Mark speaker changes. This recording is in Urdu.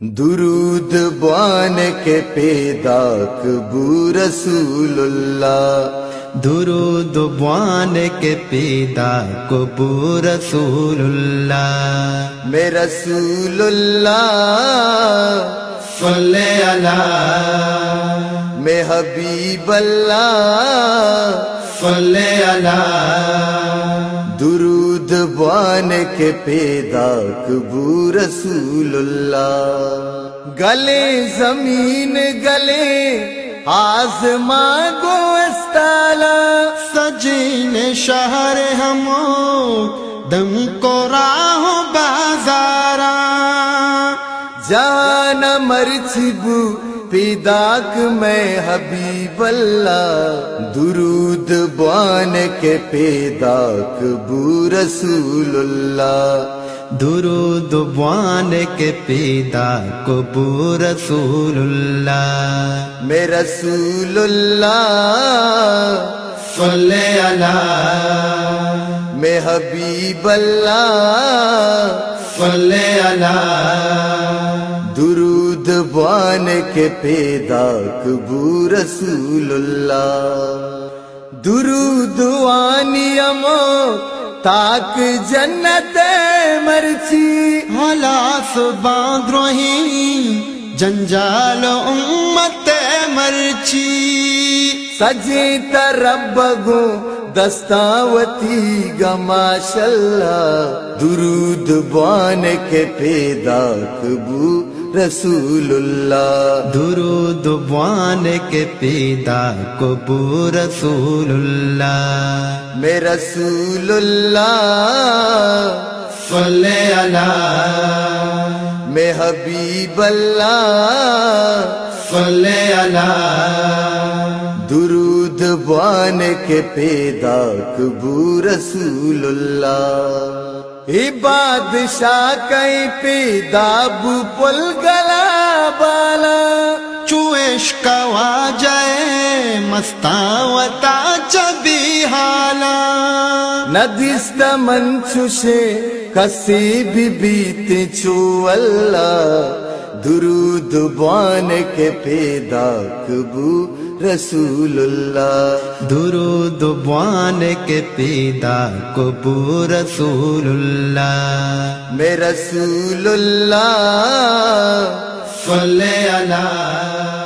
Speaker 1: درود بان کے پیدا کبو رسول اللہ،
Speaker 2: درود بوان کے پیدا کبو رسول اللہ،
Speaker 1: میں رسول اللہ
Speaker 2: صلی اللہ،
Speaker 1: میں حبیب اللہ
Speaker 2: صلی اللہ،
Speaker 1: درود بان کے پیدا کبو رسول اللہ، گلے زمین گلے آسمان کو استالا،
Speaker 2: سجین شہر ہمو دم کو راہ بازارا،
Speaker 1: جان مرچبو پیداک میں حبیب اللہ، درود بان کے پیداک بو رسول اللہ،
Speaker 2: درود بوان کے پیدا کبو رسول اللہ،
Speaker 1: میں رسول اللہ
Speaker 2: صلی اللہ،
Speaker 1: میں حبیب اللہ
Speaker 2: صلی اللہ،
Speaker 1: درود بان کے پیدا کبو رسول اللہ، درود وانی امو تاک جنت مرچی،
Speaker 2: ہلاس باندھ رہی جنجال امت مرچی،
Speaker 1: سجیتا ربگو دستاوتی گا ماشاءاللہ، درود بان کے پیدا کبو رسول اللہ،
Speaker 2: درود بوان کے پیدا کبو رسول اللہ،
Speaker 1: میں رسول اللہ
Speaker 2: صلی اللہ،
Speaker 1: میں حبیب اللہ
Speaker 2: صلی اللہ،
Speaker 1: درود بان کے پیدا کبو رسول اللہ، ای بادشاہ کئی پیدا بو پل گلا بالا،
Speaker 2: چویش کوا جائے مستاوتا چبی حالا،
Speaker 1: ندیست منچوشے کسی بھی بیتے چو اللہ، درود بان کے پیدا کبو رسول اللہ،
Speaker 2: درود بوان کے پیدا کبو رسول اللہ،
Speaker 1: میں رسول اللہ
Speaker 2: صلی اللہ۔